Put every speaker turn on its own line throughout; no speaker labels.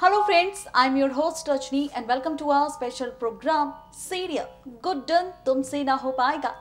Hello friends, I'm your host Rajni and welcome to our special program Serial Good Done तुमसे ना हो पाएगा।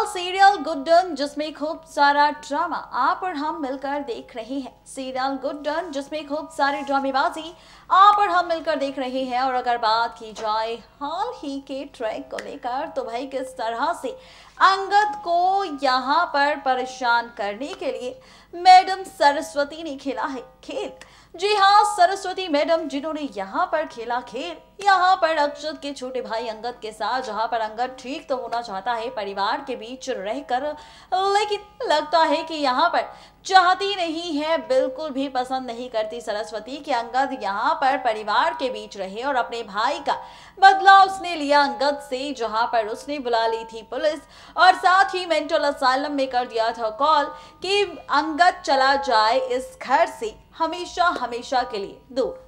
Serial good done जिसमें खूब सारा ड्रामा आप और हम मिलकर देख रहे हैं। सीरियल गुड डन जिसमें खूब सारी ड्रामेबाजी आप और हम मिलकर देख रहे हैं। और अगर बात की जाए हाल ही के ट्रैक को लेकर तो भाई किस तरह से अंगद को यहाँ पर परेशान करने के लिए मैडम सरस्वती ने खेला है खेल। जी हाँ, सरस्वती मैडम जिन्होंने यहाँ पर खेला खेल, यहाँ पर अक्षत के छोटे भाई अंगद के साथ, जहाँ पर अंगद ठीक तो होना चाहता है परिवार के बीच रहकर, लेकिन लगता है कि यहाँ पर चाहती नहीं है, बिल्कुल भी पसंद नहीं करती सरस्वती कि अंगद यहाँ पर परिवार के बीच रहे। और अपने भाई का बदला उसने लिया अंगद से, जहाँ पर उसने बुला ली थी पुलिस और साथ ही मेंटल असाइलम में कर दिया था कॉल कि अंगद चला जाए इस घर से हमेशा हमेशा के लिए दूर।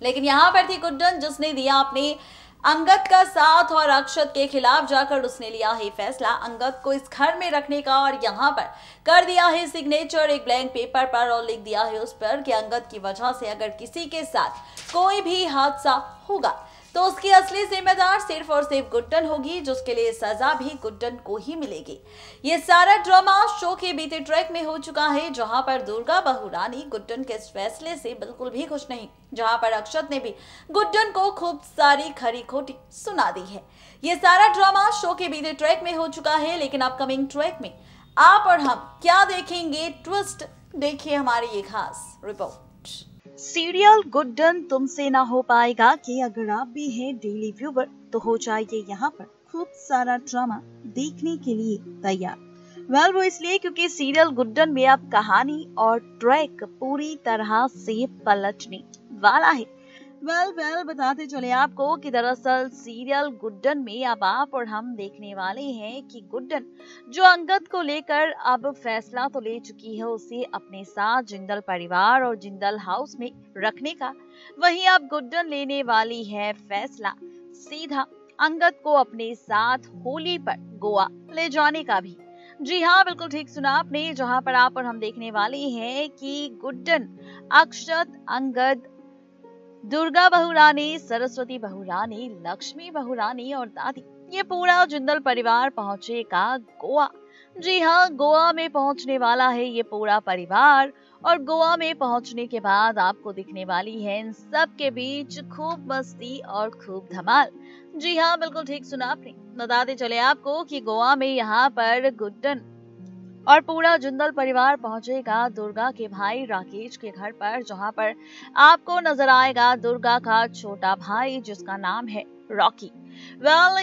लेकिन यहाँ पर थी गुड्डन जिसने दिया अपने अंगद का साथ और अक्षत के खिलाफ जाकर उसने लिया है फैसला अंगद को इस घर में रखने का। और यहाँ पर कर दिया है सिग्नेचर एक ब्लैंक पेपर पर और लिख दिया है उस पर कि अंगद की वजह से अगर किसी के साथ कोई भी हादसा होगा तो उसकी असली जिम्मेदार सिर्फ और सिर्फ गुड्डन होगी, जिसके लिए सजा भी गुड्डन को ही मिलेगी। ये सारा ड्रामा शो के बीते ट्रैक में हो चुका है, जहां पर दुर्गा बहू रानी गुड्डन के इस फैसले से बिल्कुल भी खुश नहीं, जहां पर अक्षत ने भी गुड्डन को खूब सारी खरी खोटी सुना दी है। ये सारा ड्रामा शो के बीते ट्रैक में हो चुका है, लेकिन अपकमिंग ट्रैक में आप और हम क्या देखेंगे ट्विस्ट, देखिए हमारी ये खास रिपोर्ट। सीरियल गुड डन तुमसे ना हो पाएगा कि अगर आप भी हैं डेली व्यूवर तो हो जाइए यहाँ पर खूब सारा ड्रामा देखने के लिए तैयार। वो इसलिए क्योंकि सीरियल गुड डन में अब कहानी और ट्रैक पूरी तरह से पलटने वाला है। बताते चले आपको कि दरअसल सीरियल गुड्डन में अब आप और हम देखने वाले हैं कि गुड्डन जो अंगद को लेकर अब फैसला तो ले चुकी है उसे अपने साथ जिंदल परिवार और जिंदल हाउस में रखने का, वहीं अब गुड्डन लेने वाली है फैसला सीधा अंगद को अपने साथ होली पर गोवा ले जाने का भी। जी हाँ, बिल्कुल ठीक सुना आपने, जहां पर आप और हम देखने वाले हैं कि गुड्डन, अक्षत, अंगद, दुर्गा बहू रानी, सरस्वती बहू रानी, लक्ष्मी बहू रानी और दादी, ये पूरा जिंदल परिवार पहुंचेगा गोवा। जी हाँ, गोवा में पहुंचने वाला है ये पूरा परिवार। और गोवा में पहुंचने के बाद आपको दिखने वाली है इन सब के बीच खूब मस्ती और खूब धमाल। जी हाँ, बिल्कुल ठीक सुना आपने, बताते चले आपको कि गोवा में यहाँ पर गुड्डन और पूरा जिंदल परिवार पहुंचेगा दुर्गा के भाई राकेश के घर पर, जहां पर आपको नजर आएगा दुर्गा का छोटा भाई जिसका नाम है रॉकी।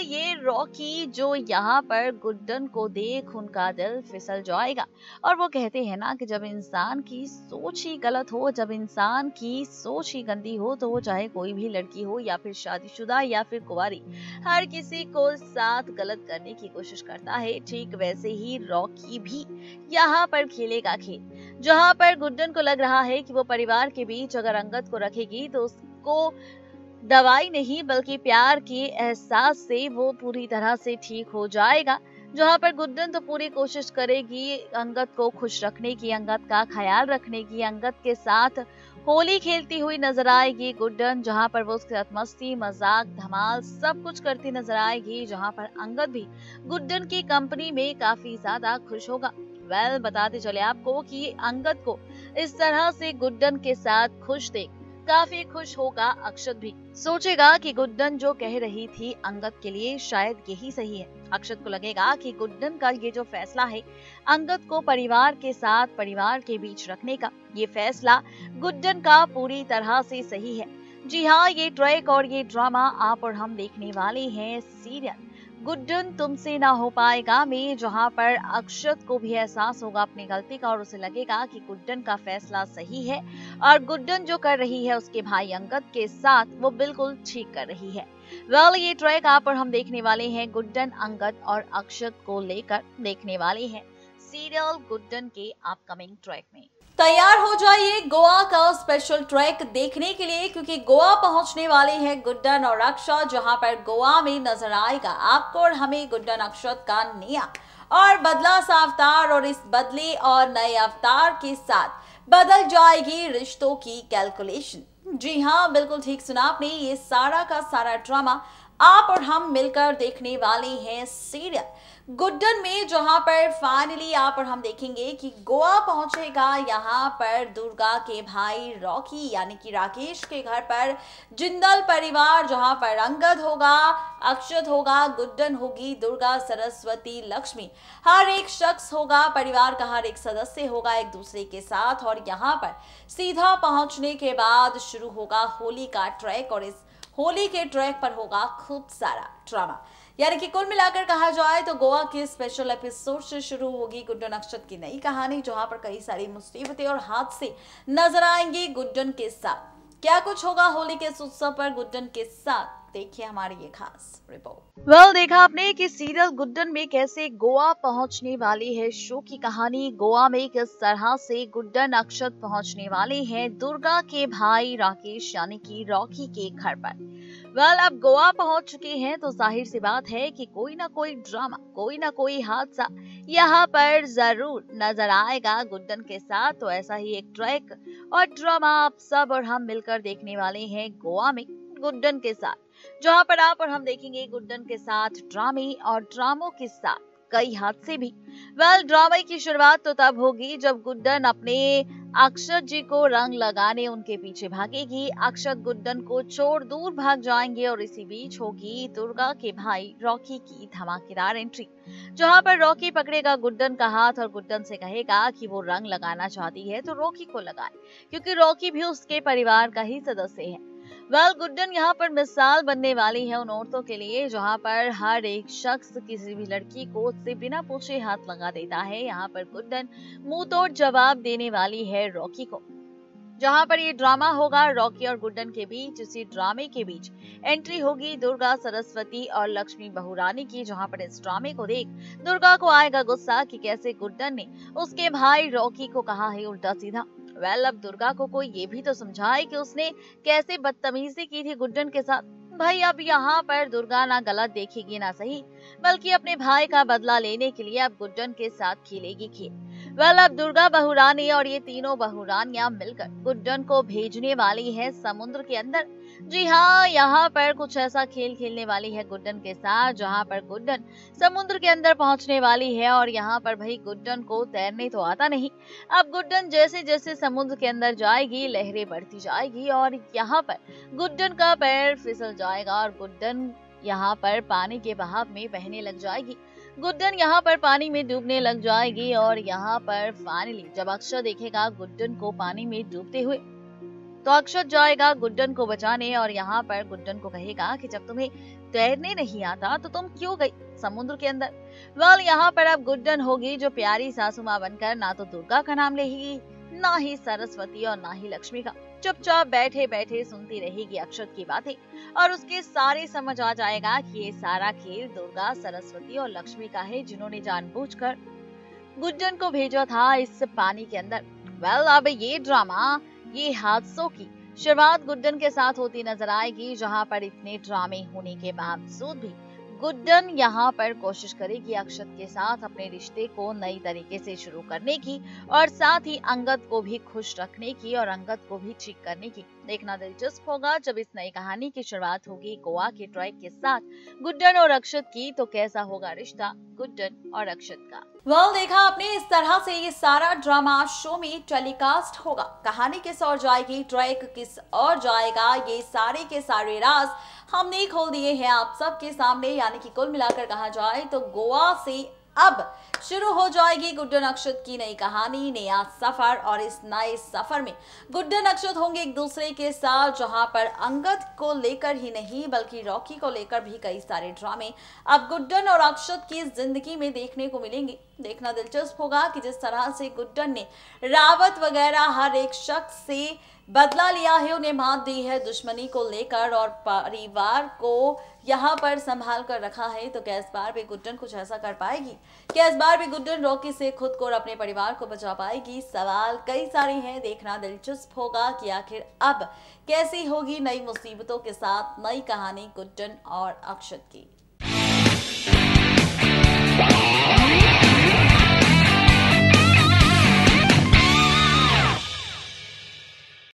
ये रॉकी जो यहाँ पर गुड्डन को देख उनका दिल फिसल जाएगा। और वो कहते हैं ना कि जब इंसान की सोच ही गलत हो, जब इंसान की सोच ही गंदी हो, तो वो चाहे कोई भी लड़की हो या फिर शादीशुदा या फिर कुंवारी, हर किसी को साथ गलत करने की कोशिश करता है। ठीक वैसे ही रॉकी भी यहाँ पर खेलेगा खेल, जहाँ पर गुड्डन को लग रहा है कि वो परिवार के बीच अगर अंगद को रखेगी तो उसको दवाई नहीं बल्कि प्यार के एहसास से वो पूरी तरह से ठीक हो जाएगा। जहाँ पर गुड्डन तो पूरी कोशिश करेगी अंगद को खुश रखने की, अंगद का ख्याल रखने की, अंगद के साथ होली खेलती हुई नजर आएगी गुड्डन, जहाँ पर वो उसके साथ मस्ती मजाक धमाल सब कुछ करती नजर आएगी, जहाँ पर अंगद भी गुड्डन की कंपनी में काफी ज्यादा खुश होगा। बताते चले आपको कि अंगद को इस तरह से गुड्डन के साथ खुश देख काफी खुश होगा अक्षत भी, सोचेगा कि गुड्डन जो कह रही थी अंगद के लिए शायद यही सही है। अक्षत को लगेगा कि गुड्डन का ये जो फैसला है अंगद को परिवार के साथ परिवार के बीच रखने का, ये फैसला गुड्डन का पूरी तरह से सही है। जी हाँ, ये ट्रैक और ये ड्रामा आप और हम देखने वाले हैं सीरियल गुड्डन तुमसे ना हो पाएगा में, जहां पर अक्षत को भी एहसास होगा अपनी गलती का और उसे लगेगा कि गुड्डन का फैसला सही है और गुड्डन जो कर रही है उसके भाई अंगद के साथ वो बिल्कुल ठीक कर रही है। ये ट्रैक आप और हम देखने वाले हैं गुड्डन, अंगद और अक्षत को लेकर देखने वाले हैं सीरियल गुड्डन के अपकमिंग ट्रैक में। तैयार हो जाइए गोवा का स्पेशल ट्रैक देखने के लिए, क्योंकि गोवा पहुंचने वाले हैं गुड्डन और अक्षत, जहां पर गोवा में नजर आएगा आपको और हमें गुड्डन अक्षत का नया और बदला सा अवतार। और इस बदले और नए अवतार के साथ बदल जाएगी रिश्तों की कैलकुलेशन। जी हाँ, बिल्कुल ठीक सुना आपने। ये सारा का सारा ड्रामा आप और हम मिलकर देखने वाले हैं सीरियल गुड्डन में, जहां पर फाइनली आप और हम देखेंगे कि गोवा पहुंचेगा यहां पर दुर्गा के भाई रॉकी यानी कि राकेश के घर पर जिंदल परिवार, जहां पर अंगद होगा, अक्षत होगा, गुड्डन होगी, दुर्गा, सरस्वती, लक्ष्मी, हर एक शख्स होगा, परिवार का हर एक सदस्य होगा एक दूसरे के साथ। और यहाँ पर सीधा पहुंचने के बाद शुरू होगा होली का ट्रैक और इस होली के ट्रैक पर होगा खूब सारा ड्रामा। यानी कि कुल मिलाकर कहा जाए तो गोवा के स्पेशल एपिसोड से शुरू होगी गुड्डन अक्षत की नई कहानी, जहां पर कई सारी मुसीबतें और हादसे नजर आएंगे गुड्डन के साथ। क्या कुछ होगा होली के उत्सव पर गुड्डन के साथ, देखिए हमारी ये खास रिपोर्ट। देखा आपने कि सीरियल गुड्डन में कैसे गोवा पहुंचने वाली है शो की कहानी। गोवा में किस तरह से गुड्डन अक्षत पहुंचने वाले हैं दुर्गा के भाई राकेश यानी कि रॉकी के घर पर। अब गोवा पहुंच चुके हैं तो जाहिर सी बात है कि कोई ना कोई ड्रामा, कोई ना कोई हादसा यहाँ पर जरूर नजर आएगा गुड्डन के साथ। तो ऐसा ही एक ट्रैक और ड्रामा आप सब और हम मिलकर देखने वाले हैं गोवा में गुड्डन के साथ, जहां पर आप और हम देखेंगे गुड्डन के साथ ड्रामे और ड्रामों के साथ कई हादसे भी। ड्रामे की शुरुआत तो तब होगी जब गुड्डन अपने अक्षत जी को रंग लगाने उनके पीछे भागेगी। अक्षत गुड्डन को छोड़ दूर भाग जाएंगे और इसी बीच होगी दुर्गा के भाई रॉकी की धमाकेदार एंट्री, जहां पर रॉकी पकड़ेगा गुड्डन का हाथ और गुड्डन से कहेगा कि वो रंग लगाना चाहती है तो रॉकी को लगाए, क्योंकि रॉकी भी उसके परिवार का ही सदस्य है। गुड्डन यहाँ पर मिसाल बनने वाली है उन औरतों के लिए जहाँ पर हर एक शख्स किसी भी लड़की को उससे बिना पूछे हाथ लगा देता है। यहाँ पर गुड्डन मुंह तोड़ जवाब देने वाली है रॉकी को, जहां पर ये ड्रामा होगा रॉकी और गुड्डन के बीच। इसी ड्रामे के बीच एंट्री होगी दुर्गा, सरस्वती और लक्ष्मी बहुरानी की, जहां पर इस ड्रामे को देख दुर्गा को आएगा गुस्सा कि कैसे गुड्डन ने उसके भाई रॉकी को कहा है उल्टा सीधा। अब दुर्गा को कोई ये भी तो समझाए कि उसने कैसे बदतमीजी की थी गुड्डन के साथ। भाई अब यहाँ पर दुर्गा ना गलत देखेगी ना सही, बल्कि अपने भाई का बदला लेने के लिए अब गुड्डन के साथ खेलेगी खेल। अब दुर्गा बहुरानी और ये तीनों बहुरानियां मिलकर गुड्डन को भेजने वाली है समुद्र के अंदर। जी हाँ, यहाँ पर कुछ ऐसा खेल खेलने वाली है गुड्डन के साथ, जहाँ पर गुड्डन समुद्र के अंदर पहुंचने वाली है। और यहाँ पर भाई गुड्डन को तैरने तो आता नहीं। अब गुड्डन जैसे जैसे समुद्र के अंदर जाएगी लहरें बढ़ती जाएगी और यहाँ पर गुड्डन का पैर फिसल जाएगा और गुड्डन यहाँ पर पानी के बहाव में बहने लग जाएगी। गुड्डन यहाँ पर पानी में डूबने लग जाएगी और यहाँ पर फाइनली जब अक्षत देखेगा गुड्डन को पानी में डूबते हुए तो अक्षत जाएगा गुड्डन को बचाने और यहाँ पर गुड्डन को कहेगा कि जब तुम्हें तैरने नहीं आता तो तुम क्यों गई समुद्र के अंदर। यहाँ पर अब गुड्डन होगी जो प्यारी सासू माँ बनकर ना तो दुर्गा का नाम लेगी, ना ही सरस्वती और ना ही लक्ष्मी का। चुपचाप बैठे बैठे सुनती रहेगी अक्षत की बातें और उसके सारे समझ आ जाएगा कि ये सारा खेल दुर्गा, सरस्वती और लक्ष्मी का है, जिन्होंने जानबूझकर गुड्डन को भेजा था इस पानी के अंदर। अब ये ड्रामा, ये हादसों की शुरुआत गुड्डन के साथ होती नजर आएगी, जहां पर इतने ड्रामे होने के बावजूद भी गुड्डन यहाँ पर कोशिश करेगी अक्षत के साथ अपने रिश्ते को नई तरीके से शुरू करने की और साथ ही अंगद को भी खुश रखने की और अंगद को भी ठीक करने की। देखना दिलचस्प होगा जब इस नई कहानी की शुरुआत होगी गोवा के ट्रैक के साथ गुड्डन और अक्षत की, तो कैसा होगा रिश्ता गुड्डन और अक्षत का। देखा आपने, इस तरह से ये सारा ड्रामा शो में टेलीकास्ट होगा। कहानी किस ओर जाएगी, ट्रैक किस ओर जाएगा, ये सारे के सारे राज हमने खोल दिए हैं आप सबके सामने। यानी कि कुल मिलाकर कहा जाए तो गोवा से अब शुरू हो जाएगी गुड्डन अक्षत की नई कहानी, नया सफर। और इस नए सफर में गुड्डन अक्षत होंगे एक दूसरे के साथ, जहां पर अंगद को लेकर ही नहीं बल्कि रॉकी को लेकर भी कई सारे ड्रामे अब गुड्डन और अक्षत की जिंदगी में देखने को मिलेंगे। देखना दिलचस्प होगा कि जिस तरह से गुड्डन ने रावत वगैरह हर एक शख्स से बदला लिया है, उन्हें मात दी है दुश्मनी को लेकर और परिवार को यहाँ पर संभाल कर रखा है, तो क्या इस बार भी गुड्डन कुछ ऐसा कर पाएगी? क्या इस बार भी गुड्डन रॉकी से खुद को और अपने परिवार को बचा पाएगी? सवाल कई सारे हैं। देखना दिलचस्प होगा कि आखिर अब कैसी होगी नई मुसीबतों के साथ नई कहानी गुड्डन और अक्षत की।